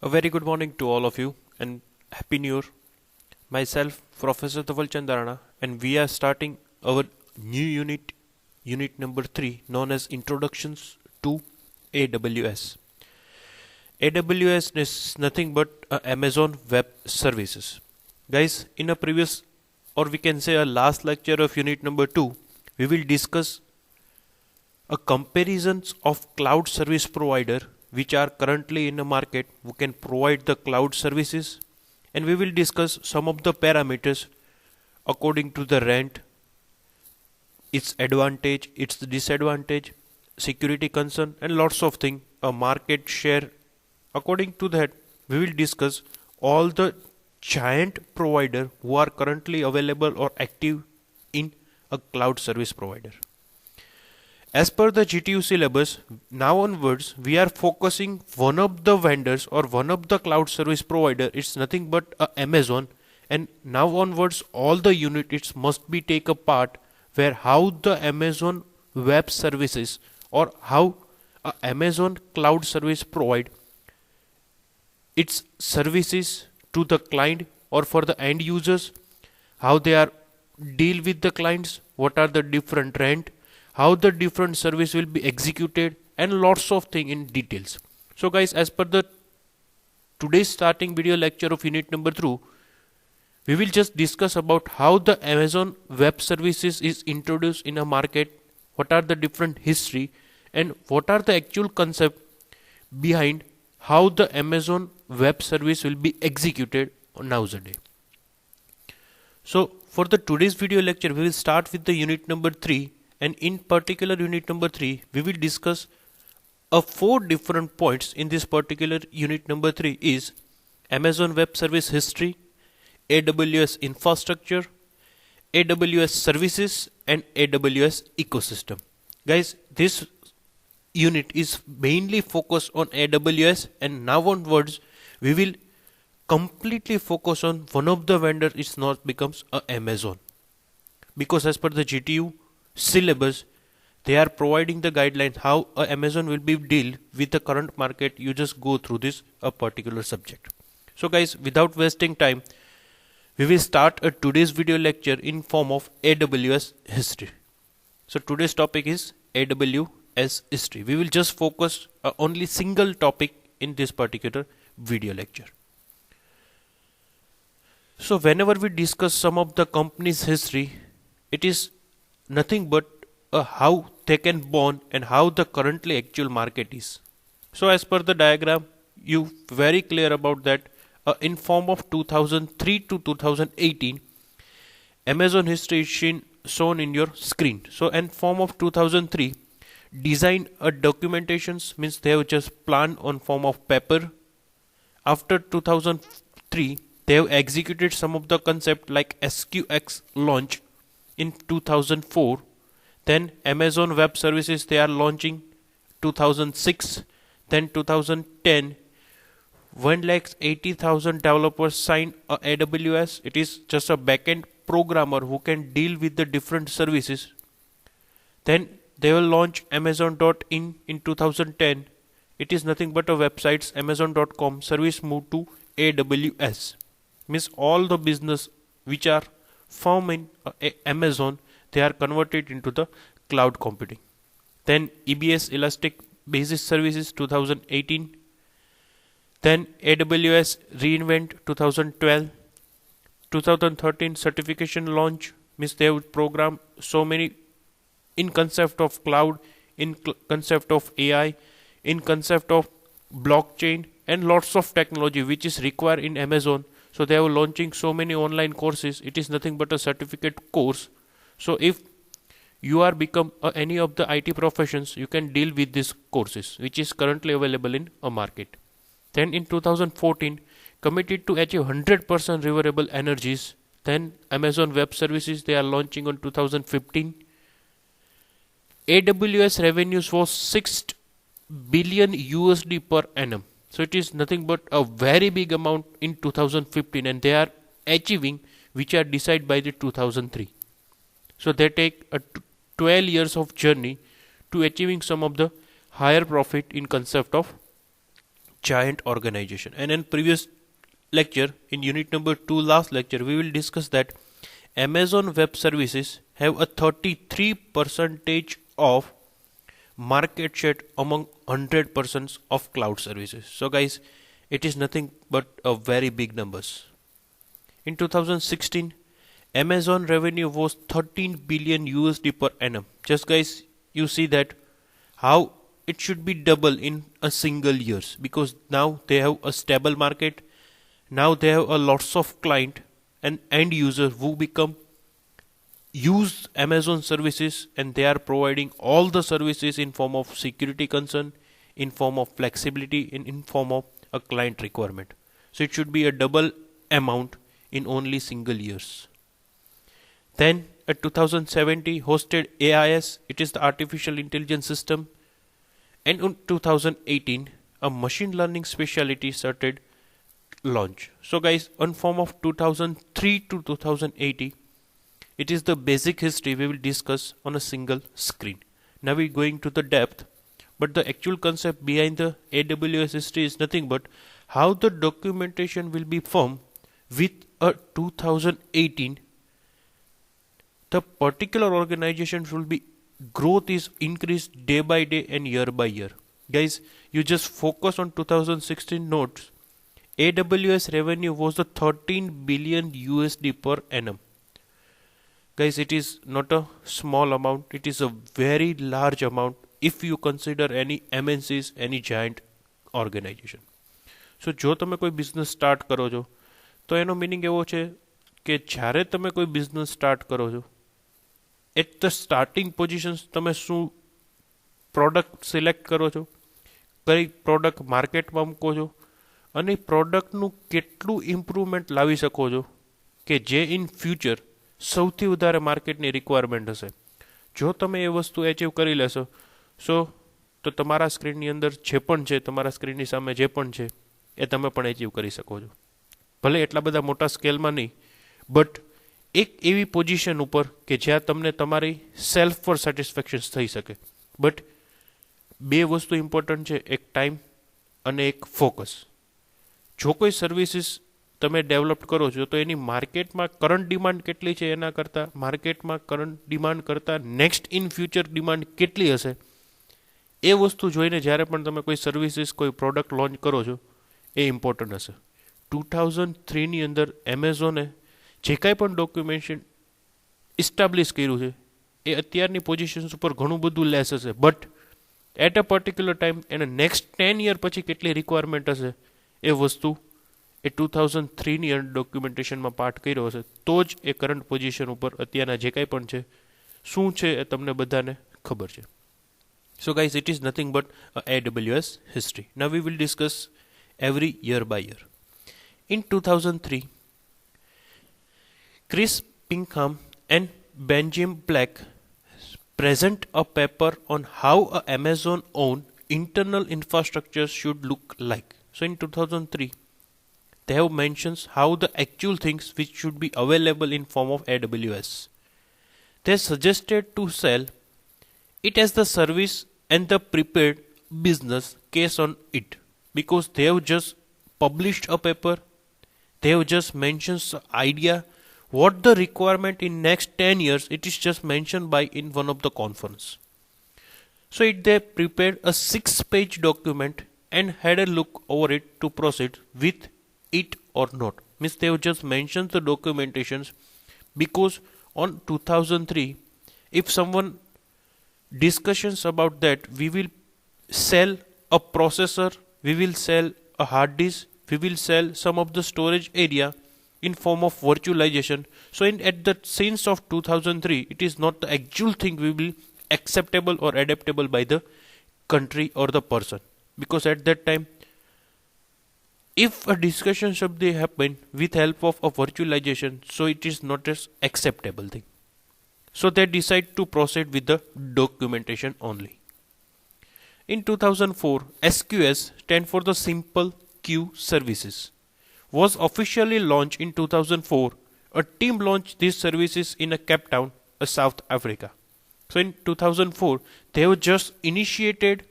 A very good morning to all of you and Happy New Year. Myself, Professor Dhaval Chandarana, and we are starting our new unit number 3, known as Introductions to AWS. AWS is nothing but Amazon Web Services. Guys, in a previous, or we can say a last lecture of unit number 2, we will discuss a comparisons of cloud service provider which are currently in the market who can provide the cloud services, and we will discuss some of the parameters according to the rent, its advantage, its disadvantage, security concern, and lots of things, a market share. According to that, we will discuss all the giant provider who are currently available or active in a cloud service provider. As per the GTU syllabus, now onwards we are focusing one of the vendors or one of the cloud service provider. It's nothing but Amazon, and now onwards all the units must be take a part where how the Amazon Web Services or how Amazon cloud service provide its services to the client or for the end users, how they are deal with the clients, what are the different rent, how the different service will be executed, and lots of things in details. So guys, as per the today's starting video lecture of unit number 2, we will just discuss about how the Amazon Web Services is introduced in a market, what are the different history, and what are the actual concept behind how the Amazon Web Service will be executed nowadays. So for the today's video lecture, we will start with the unit number 3, and in particular unit number 3, we will discuss 4 different points in this particular unit number 3 is Amazon Web Service history, AWS infrastructure, AWS services, and AWS ecosystem. Guys, this unit is mainly focused on AWS, and now onwards we will completely focus on one of the vendors. It's not becomes Amazon, because as per the GTU syllabus, they are providing the guidelines how Amazon will be deal with the current market. You just go through this a particular subject. So guys, without wasting time, we will start today's video lecture in form of AWS history. So today's topic is AWS history. We will just focus only single topic in this particular video lecture. So whenever we discuss some of the company's history, it is nothing but how they can born and how the currently actual market is. So as per the diagram, you very clear about that in form of 2003 to 2018, Amazon history is shown in your screen. So in form of 2003, design documentations means they have just planned on form of paper. After 2003, they have executed some of the concept like SQX launch in 2004. Then Amazon Web Services they are launching 2006. Then 2010, 180,000 developers sign AWS. It is just a backend programmer who can deal with the different services. Then they will launch Amazon.in in 2010. It is nothing but a website's Amazon.com service moved to AWS. Means all the business which are found in Amazon, they are converted into the cloud computing. Then EBS Elastic Basis Services 2018. Then AWS reInvent 2012. 2013 certification launch means they would program so many in concept of cloud, in concept of AI, in concept of blockchain, and lots of technology which is required in Amazon. So they are launching so many online courses. It is nothing but a certificate course. So if you are become any of the IT professions, you can deal with these courses which is currently available in a market. Then in 2014, committed to achieve 100% renewable energies. Then Amazon Web Services they are launching on 2015. AWS revenues was 6 billion USD per annum. So it is nothing but a very big amount in 2015, and they are achieving which are decided by the 2003. So they take a 12 years of journey to achieving some of the higher profit in concept of giant organization. And in previous lecture, in unit number 2, last lecture, we will discuss that Amazon Web Services have a 33% of market share among 100% of cloud services. So guys, it is nothing but a very big numbers. In 2016, Amazon revenue was 13 billion USD per annum. Just guys, you see that how it should be double in a single years, because now they have a stable market. Now they have a lots of client and end users who become use Amazon services, and they are providing all the services in form of security concern, in form of flexibility, in form of a client requirement. So it should be a double amount in only single years. Then at 2017 hosted AIS, it is the artificial intelligence system, and in 2018 a machine learning specialty started launch. So guys, on form of 2003 to 2018, it is the basic history we will discuss on a single screen. Now we are going to the depth, but the actual concept behind the AWS history is nothing but how the documentation will be formed with a 2018. The particular organization will be growth is increased day by day and year by year. Guys, you just focus on 2016 notes. AWS revenue was the 13 billion USD per annum. Guys, it is not a small amount, it is a very large amount if you consider any MNCs, any giant organization. So જો તમે કોઈ business start કરો છો તો એનો meaning એવો છે કે જ્યારે તમે કોઈ બિઝનેસ સ્ટાર્ટ કરો છો એટ ધ સ્ટાર્ટિંગ પોઝિશન્સ તમે શું પ્રોડક્ટ સિલેક્ટ કરો છો, કઈ પ્રોડક્ટ માર્કેટમાં મૂકો છો, અને પ્રોડક્ટનું કેટલું ઇમ્પ્રુવમેન્ટ લાવી શકો છો કે જે ઇન ફ્યુચર સૌથી વધારે માર્કેટની રિક્વાયરમેન્ટ હશે. જો તમે એ વસ્તુ એચીવ કરી લેશો તો તમારા સ્ક્રીનની અંદર જે પણ છે, તમારા સ્ક્રીનની સામે જે પણ છે એ તમે પણ એચીવ કરી શકો છો. ભલે એટલા બધા મોટા સ્કેલમાં નહીં, બટ એક એવી પોઝિશન ઉપર કે જ્યાં તમને તમારી સેલ્ફ પર સેટિસ્ફેક્શન થઈ શકે. બટ બે વસ્તુ ઇમ્પોર્ટન્ટ છે, એક ટાઈમ અને એક ફોકસ. જો કોઈ સર્વિસીસ તમે ડેવલપ કરો છો તો એની માર્કેટમાં કરંટ ડિમાન્ડ કેટલી છે એના કરતાં માર્કેટમાં કરંટ ડિમાન્ડ કરતાં નેક્સ્ટ ઇન ફ્યુચર ડિમાન્ડ કેટલી હશે એ વસ્તુ જોઈને જ્યારે પણ તમે કોઈ સર્વિસીસ, કોઈ પ્રોડક્ટ લોન્ચ કરો છો એ ઇમ્પોર્ટન્ટ હશે. 2003ની અંદર એમેઝોને જે કાંઈ પણ ડોક્યુમેન્ટેશન ઇસ્ટાબ્લિશ કર્યું છે એ અત્યારની પોઝિશન્સ ઉપર ઘણું બધું લેસ હશે, but at a particular time એને નેક્સ્ટ 10 યર પછી કેટલી રિક્વાયરમેન્ટ હશે એ વસ્તુ એ 2003ની અંદર ડોક્યુમેન્ટેશનમાં પાર્ટ કર્યો હશે, તો જ એ કરંટ પોઝિશન ઉપર અત્યારના જે કાંઈ પણ છે શું છે એ તમને બધાને ખબર છે. So guys, it is nothing but AWS history. Now we will discuss every year by year. In 2003, Chris Pinkham and Benjamin Black present a paper on how a Amazon-owned internal infrastructure should look like. So in 2003, they have mentioned how the actual things which should be available in form of AWS. They suggested to sell it as the service and the prepared business case on it, because they have just published a paper, they have just mentioned the idea, what the requirement in next 10 years, it is just mentioned by in one of the conference. So they prepared a 6-page document and had a look over it to proceed with it or not. Means they have just mentioned the documentations, because on 2003 if someone discussions about that we will sell a processor, we will sell a hard disk, we will sell some of the storage area in form of virtualization. So at the sense of 2003, it is not the actual thing will be acceptable or adaptable by the country or the person, because at that time if a discussion should be happen with help of a virtualization, so it is not as acceptable thing. So they decide to proceed with the documentation only. In 2004, SQS, stand for the Simple Queue Services, was officially launched in 2004. A team launched these services in Cape Town, South Africa. So in 2004, they have just initiated,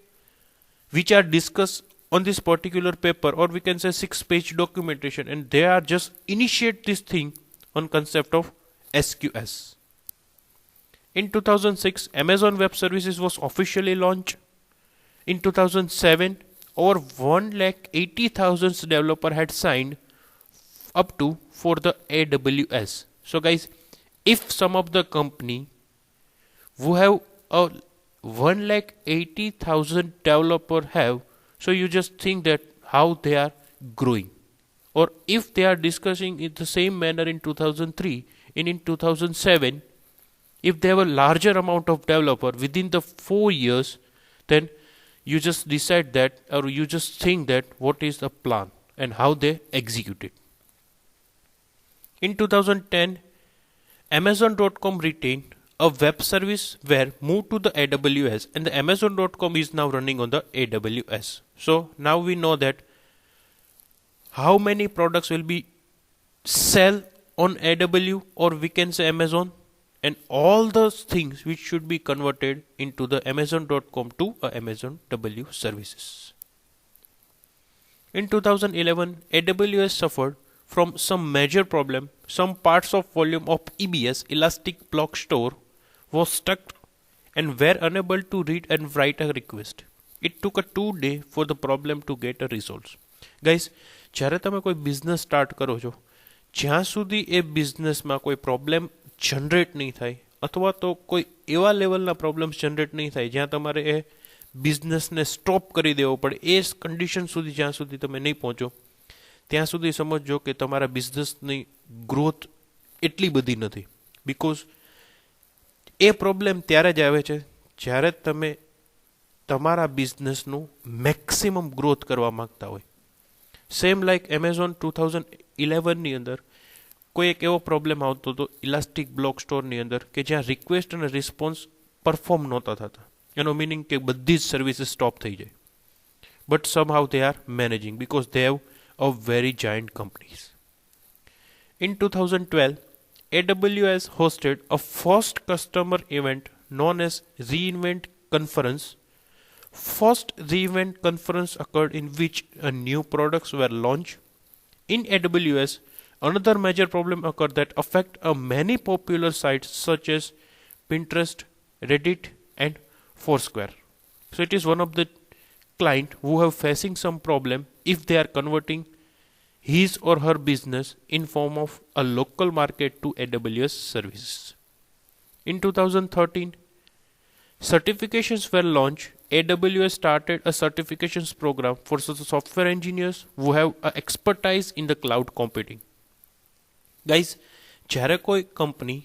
which are discussed on this particular paper, or we can say 6-page documentation, and they are just initiate this thing on concept of SQS. In 2006, Amazon Web Services was officially launched. In 2007, over 180,000 developer had signed up to for the AWS. So guys, if some of the company who have a 180,000 developer have, so you just think that how they are growing. Or if they are discussing in the same manner in 2003 and in 2007, if they have a larger amount of developer within the 4 years, then you just decide that, or you just think that what is the plan and how they execute it. In 2010, Amazon.com retained a web service where moved to the AWS, and the Amazon.com is now running on the AWS. So now we know that how many products will be sell on AWS, or we can say Amazon, and all those things which should be converted into the Amazon.com to Amazon W services. In 2011, AWS suffered from some major problem. Some parts of volume of EBS, Elastic Block Store, was stuck and were unable to read and write a request. It took a 2 days for the problem to get a resolved. Guys, જ્યારે તમે કોઈ business start કરો છો, જ્યાં સુધી એ બિઝનેસમાં કોઈ problem generate નહીં થાય, અથવા તો કોઈ એવા લેવલના પ્રોબ્લેમ્સ જનરેટ નહીં થાય જ્યાં તમારે એ બિઝનેસને સ્ટોપ કરી દેવો પડે, એ કન્ડિશન સુધી જ્યાં સુધી તમે નહીં પહોંચો, ત્યાં સુધી સમજો કે તમારા બિઝનેસની ગ્રોથ એટલી બધી નથી. બિકોઝ એ પ્રોબ્લેમ ત્યારે જ આવે છે જ્યારે તમે તમારા બિઝનેસનું મેક્સિમમ ગ્રોથ કરવા માગતા હોય. સેમ લાઈક એમેઝોન 2011ની અંદર કોઈ એક એવો પ્રોબ્લેમ આવતો હતો ઇલાસ્ટિક બ્લોક સ્ટોરની અંદર કે જ્યાં રિક્વેસ્ટ અને રિસ્પોન્સ પરફોર્મ નહોતા થતા. એનો મિનિંગ કે બધી જ સર્વિસીસ સ્ટોપ થઈ જાય. But સમહાઉ they are managing because they have a very giant companies. In 2012, AWS hosted a first customer event known as reInvent Conference. First reInvent Conference occurred in which new products were launched. In AWS, another major problem occurred that affect many popular sites such as Pinterest, Reddit, and Foursquare. So it is one of the client who have facing some problem if they are converting his or her business in form of a local market to AWS services. In 2013, certifications were launched. AWS started a certifications program for software engineers who have expertise in the cloud computing. Guys, જ્યારે કોઈ company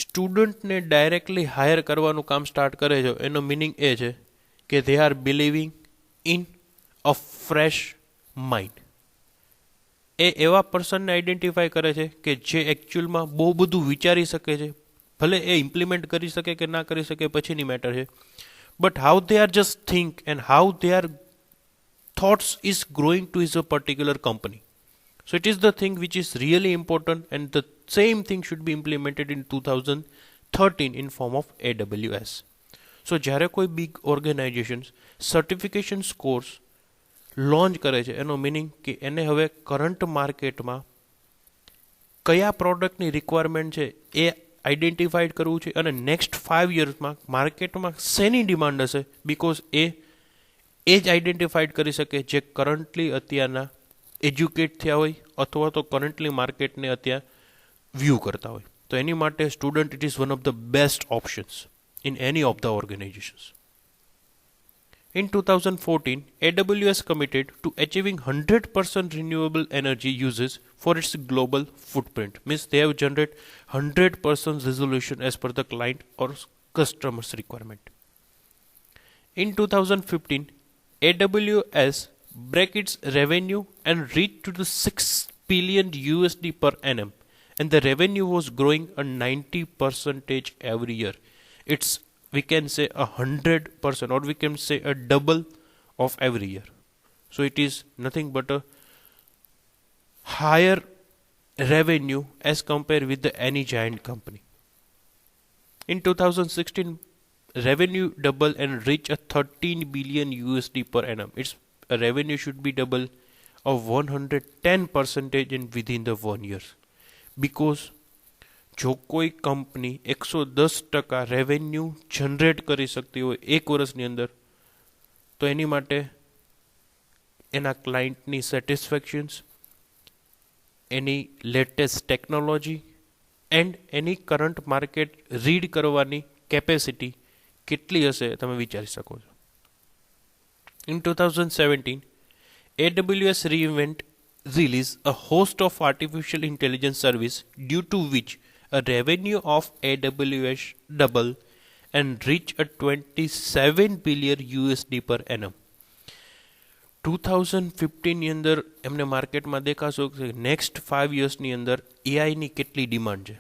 સ્ટુડન્ટને directly higher કરવાનું કામ start કરે છે, એનો meaning એ છે કે they are believing in a fresh mind. એ એવા પર્સનને આઈડેન્ટિફાઈ કરે છે કે જે એકચ્યુઅલમાં બહુ બધું વિચારી શકે છે. ભલે એ ઇમ્પ્લિમેન્ટ કરી શકે કે ના કરી શકે પછીની મેટર છે, but how they are just think and how their thoughts is growing to is a particular company. So it is the thing which is really important, and the same thing should be implemented in 2013 in form of AWS. So જ્યારે કોઈ big organizations certification course launch કરે છે, એનો meaning કે એને હવે current માર્કેટમાં કયા પ્રોડક્ટની રિક્વાયરમેન્ટ છે એ આઈડેન્ટિફાઈડ કરવું છે, અને નેક્સ્ટ 5 યર્સમાં માર્કેટમાં શેની ડિમાન્ડ હશે, બિકોઝ એ જ આઈડેન્ટિફાઈડ કરી શકે જે કરન્ટલી અત્યારના એજ્યુકેટ થયા હોય અથવા તો કરન્ટલી માર્કેટને અત્યારે વ્યૂ કરતા હોય. તો એની માટે student it is one of the best options in any of the organizations. In 2014, AWS committed to achieving 100% renewable energy uses for its global footprint. Means they have generated 100% resolution as per the client or customer's requirement. In 2015, AWS break its revenue and reached to the $6 billion USD per annum, and the revenue was growing at 90% every year. It's, we can say, 100%, or we can say a double of every year. So it is nothing but a higher revenue as compared with any giant company. In 2016, revenue double and reach a 13 billion USD per annum. Its revenue should be double of 110% in within the 1 year. Because જો કોઈ company 110% revenue generate કરી શકતી હોય એક વર્ષની અંદર, તો એની માટે એના ક્લાયન્ટની સેટિસ્ફેક્શન્સ, એની લેટેસ્ટ ટેકનોલોજી એન્ડ એની કરંટ માર્કેટ રીડ કરવાની કેપેસિટી કેટલી હશે તમે વિચારી શકો છો. In 2017, AWS released a host of artificial intelligence service due to which a revenue of AWS double and reach a 27 billion USD per annum. 2015 ની અંદર એમને માર્કેટમાં દેખાશો કે નેક્સ્ટ 5 યર્સની અંદર એઆઈની કેટલી ડિમાન્ડ છે.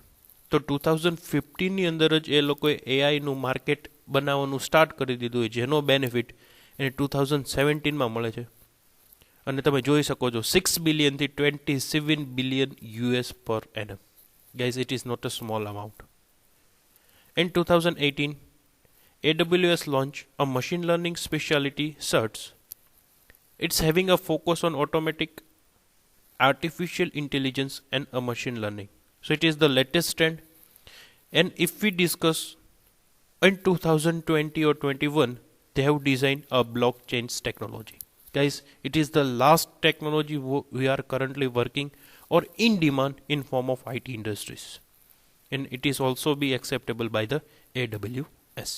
તો 2015ની અંદર જ એ લોકોએ એઆઈનું માર્કેટ બનાવવાનું સ્ટાર્ટ કરી દીધું હોય, જેનો બેનિફિટ એને 2017માં મળે છે. અને તમે જોઈ શકો છો 6 બિલિયનથી 27 billion US per annum. Guys, it is not a small amount. In 2018, AWS launched a machine learning specialty certs. It's having a focus on automatic artificial intelligence and a machine learning. So it is the latest trend. And if we discuss in 2020 or 21, they have designed a blockchain technology. Guys, it is the last technology we are currently working or in demand in form of IT industries. And it is also be acceptable by the AWS.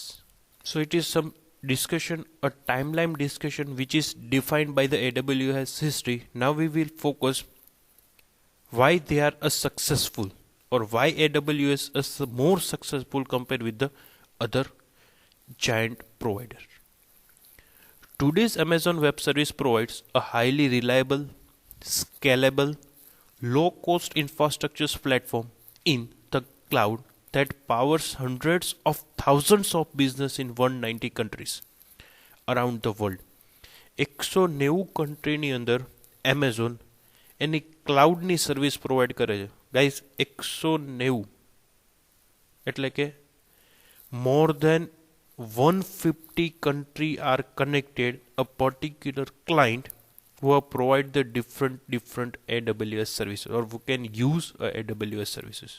So it is some discussion, a timeline discussion which is defined by the AWS history. Now we will focus why they are a successful or why AWS is more successful compared with the other giant provider. Today's Amazon Web Service provides a highly reliable, scalable, low-cost infrastructure platform in the cloud that powers hundreds of thousands of business in 190 countries around the world. 190 કંટ્રીની અંદર Amazon એની ક્લાઉડની service provide કરે છે. Guys 190 એટલે કે more than 150 country are connected a particular client who are provide the different AWS services or who can use AWS services.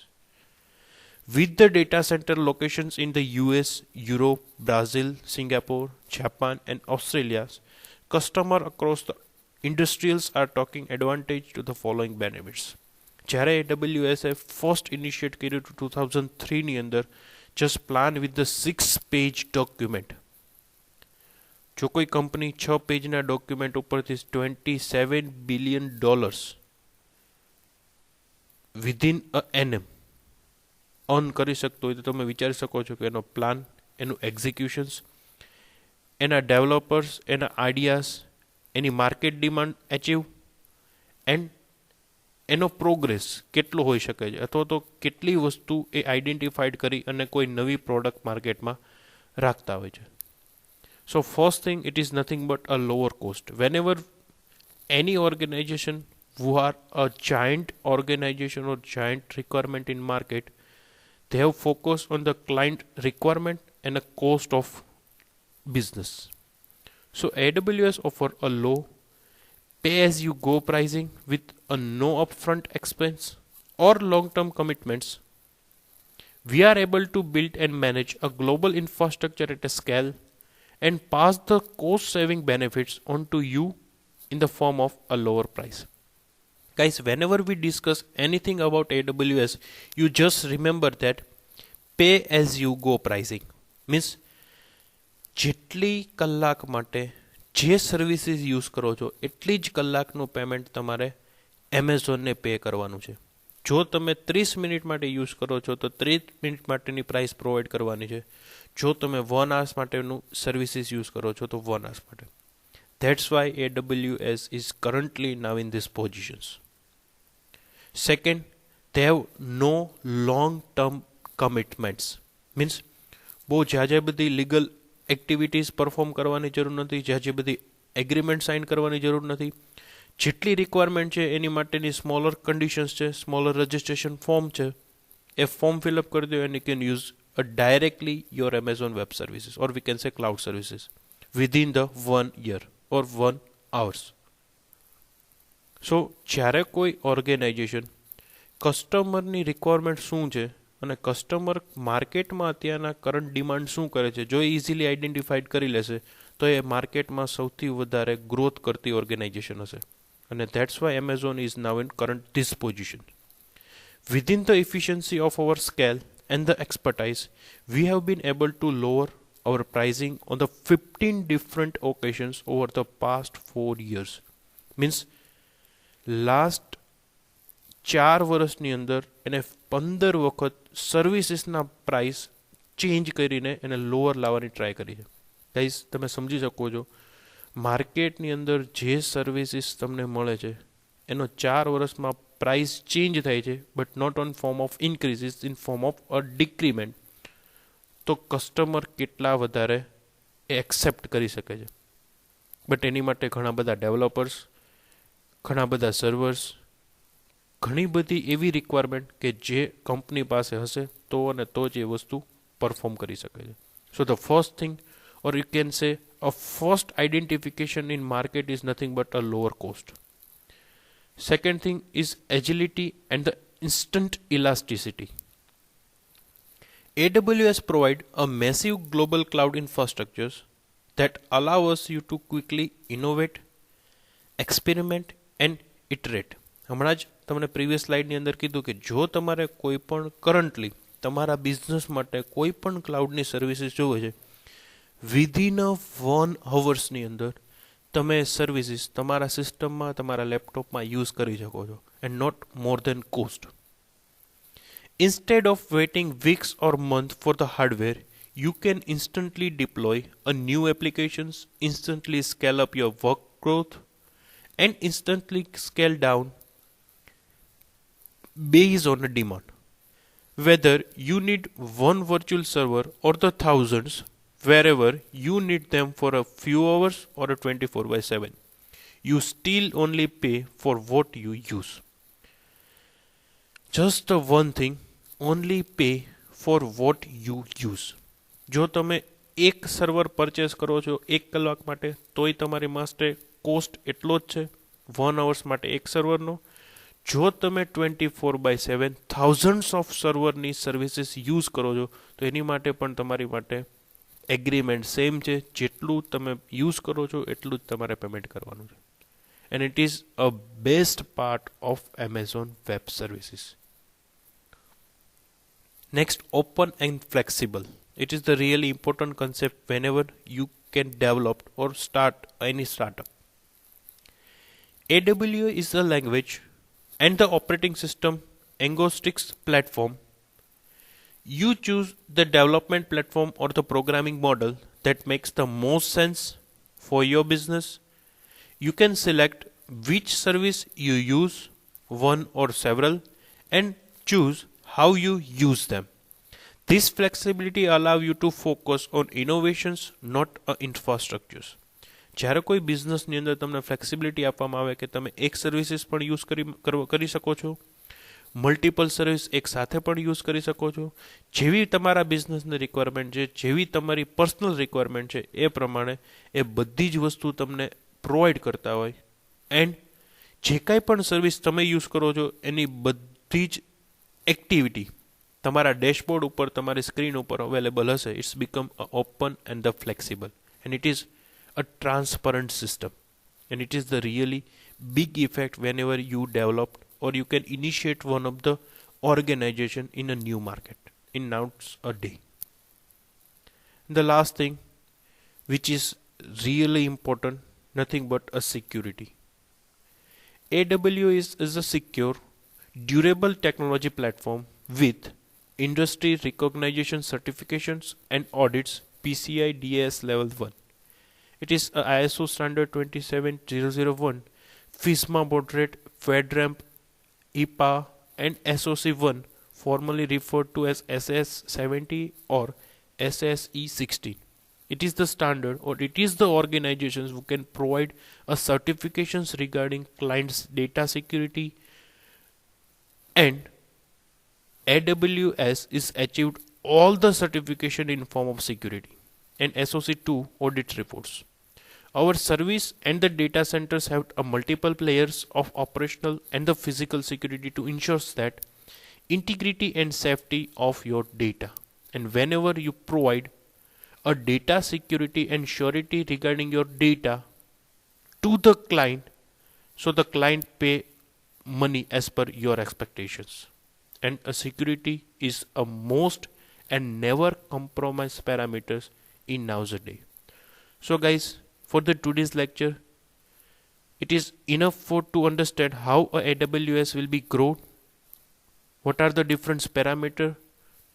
With the data center locations in the US, Europe, Brazil, Singapore, Japan and Australia, customer across the industrials are talking advantage to the following benefits. જ્યારે AWS first initiate કર્યું 2003 ની અંદર, just plan with the 6-page document. જો કોઈ company 6 પેજના document ઉપરથી $27 billion within a annum earn કરી શકતો હોય, તો તમે વિચારી શકો છો કે એનો પ્લાન, એનું એક્ઝિક્યુશન્સ, એના ડેવલપર્સ, એના ideas, any market demand achieve and એનો પ્રોગ્રેસ કેટલો હોઈ શકે છે, અથવા તો કેટલી વસ્તુ એ આઈડેન્ટિફાઈડ કરી અને કોઈ નવી પ્રોડક્ટ માર્કેટમાં રાખતા હોય છે. So first thing, it is nothing but a lower cost. Whenever any organization who are a giant organization or giant requirement in market, they have focus on the client requirement and a cost of business. So AWS offer a low pay-as-you-go pricing with a no upfront expense or long-term commitments. We are able to build and manage a global infrastructure at a scale and pass the cost-saving benefits on to you in the form of a lower price. Guys, whenever we discuss anything about AWS, you just remember that pay-as-you-go pricing means જેટલી કલાક માટે જે services use કરો છો એટલી જ કલાકનું payment તમારે એમેઝોનને પે કરવાનું છે. જો તમે 30 મિનિટ માટે યુઝ કરો છો તો 30 મિનિટ માટેની પ્રાઇસ પ્રોવાઈડ કરવાની છે. જો તમે 1 hours માટેનું સર્વિસીસ યુઝ કરો છો તો 1 hours માટે. That's why AWS is currently now in these positions. Second, they have no long-term commitments. Means બહુ જ્યાં બધી લીગલ એક્ટિવિટીઝ પરફોર્મ કરવાની જરૂર નથી, જ્યાં બધી એગ્રીમેન્ટ સાઇન કરવાની જરૂર નથી. જેટલી રિક્વાયરમેન્ટ છે એની માટેની સ્મોલર કન્ડિશન્સ છે, સ્મોલર રજિસ્ટ્રેશન ફોર્મ છે, એ ફોર્મ ફિલઅપ કરી દો and you can use directly your Amazon Web Services, or we can say cloud services, within the 1 year or 1 hours. So જ્યારે કોઈ ઓર્ગેનાઇઝેશન કસ્ટમરની રિક્વાયરમેન્ટ શું છે અને કસ્ટમર માર્કેટમાં અત્યારના કરંટ ડિમાન્ડ શું કરે છે, જો ઇઝીલી આઈડેન્ટિફાઈડ કરી લેશે તો એ માર્કેટમાં સૌથી વધારે ગ્રોથ કરતી ઓર્ગેનાઇઝેશન હશે. અને that's why Amazon is now in current this position. Within the efficiency of our scale and the expertise, we have been able to lower our pricing on the 15 different occasions over the past 4 years. Means last 4 વર્ષની અંદર એને 15 વખત સર્વિસીસના price change કરીને એને lower લાવવાની try કરી છે. Guys, તમે સમજી શકો છો માર્કેટની અંદર જે સર્વિસીસ તમને મળે છે એનો 4 વર્ષમાં પ્રાઇસ ચેન્જ થાય છે, but not on form of increases, in form of a decrement. તો કસ્ટમર કેટલા વધારે એક્સેપ્ટ કરી શકે છે. બટ એની માટે ઘણા બધા ડેવલપર્સ, ઘણા બધા સર્વર્સ, ઘણી બધી એવી રિક્વાયરમેન્ટ કે જે કંપની પાસે હશે તો અને તો જ એ વસ્તુ પરફોર્મ કરી શકે છે. So the first thing, or you can say a first identification in market is nothing but a lower cost. Second thing is agility and the instant elasticity. AWS provide a massive global cloud infrastructures that allow us you to quickly innovate, experiment and iterate. હમણાં જ તમને previous સ્લાઇડની અંદર કીધું કે જો તમારે કોઈ પણ કરન્ટલી તમારા બિઝનેસ માટે કોઈ પણ ક્લાઉડની સર્વિસીસ જોવે છે, વિધિન 1 hours અંદર તમે સર્વિસીસ તમારા સિસ્ટમમાં, તમારા લેપટોપમાં યુઝ કરી શકો છો, and not more than cost. Instead of waiting weeks or months for the hardware, you can instantly deploy a new applications, instantly scale up your work growth, and instantly scale down based on the demand. Whether you need one virtual server or the thousands, wherever you need them for a few hours or a 24/7, you still only pay for what you use. Just the one thing, only pay for what you use. જો તમે એક server purchase કરો છો 1 કલાક માટે તોય તમારી માટે કોસ્ટ એટલો જ છે 1 hours માટે એક સર્વરનો. જો તમે 24/7 thousands ઓફ સર્વરની સર્વિસીસ યુઝ કરો છો તો એની માટે પણ તમારી માટે એગ્રીમેન્ટ સેમ છે, જેટલું તમે યુઝ કરો છો એટલું જ તમારે પેમેન્ટ કરવાનું છે. And it is a best part of Amazon web services. Next, open and flexible. It is the really important concept whenever you can develop or start any startup. AWS is the language and the operating system agnostic platform. You choose the development platform or the programming model that makes the most sense for your business. You can select which service you use, one or several, and choose how you use them. This flexibility allows you to focus on innovations, not infrastructures. જ્યારે કોઈ બિઝનેસની અંદર તમને flexibility આપવામાં આવે કે તમે એક services પણ યુઝ કરી શકો છો, મલ્ટિપલ સર્વિસ એક સાથે પણ યુઝ કરી શકો છો, જેવી તમારા બિઝનેસની રિક્વાયરમેન્ટ છે, જેવી તમારી પર્સનલ રિક્વાયરમેન્ટ છે એ પ્રમાણે એ બધી જ વસ્તુ તમને પ્રોવાઈડ કરતા હોય. એન્ડ જે કાંઈ પણ સર્વિસ તમે યુઝ કરો છો એની બધી જ એક્ટિવિટી તમારા ડેશબોર્ડ ઉપર, તમારી સ્ક્રીન ઉપર અવેલેબલ હશે. It's become open and the flexible and it is a transparent system, and it is the really big effect whenever you develop or you can initiate one of the organization in a new market in nowadays. The last thing, which is really important, nothing but a security. AWS is a secure, durable technology platform with industry recognition certifications and audits PCI DAS level 1. It is a ISO standard 27001, FISMA moderate, FedRAMP, IPA and SOC1, formerly referred to as SS70 or SSE16. It is the standard, or it is the organizations who can provide a certifications regarding clients' data security, and AWS is achieved all the certification in form of security and SOC2 audit reports. Our service and the data centers have a multiple layers of operational and the physical security to ensure that integrity and safety of your data. And whenever you provide a data security and surety regarding your data to the client, so the client pay money as per your expectations. And a security is a most and never compromise parameters in nowadays. So guys, for the today's lecture, it is enough for to understand how a AWS will be grown, what are the different parameters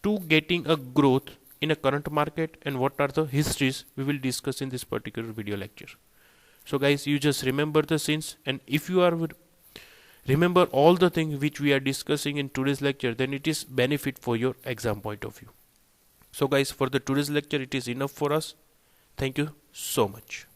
to getting a growth in a current market, and what are the histories we will discuss in this particular video lecture. So guys, you just remember the scenes, and if you are remember all the things which we are discussing in today's lecture, then it is benefit for your exam point of view. So guys, for the today's lecture, it is enough for us. Thank you so much.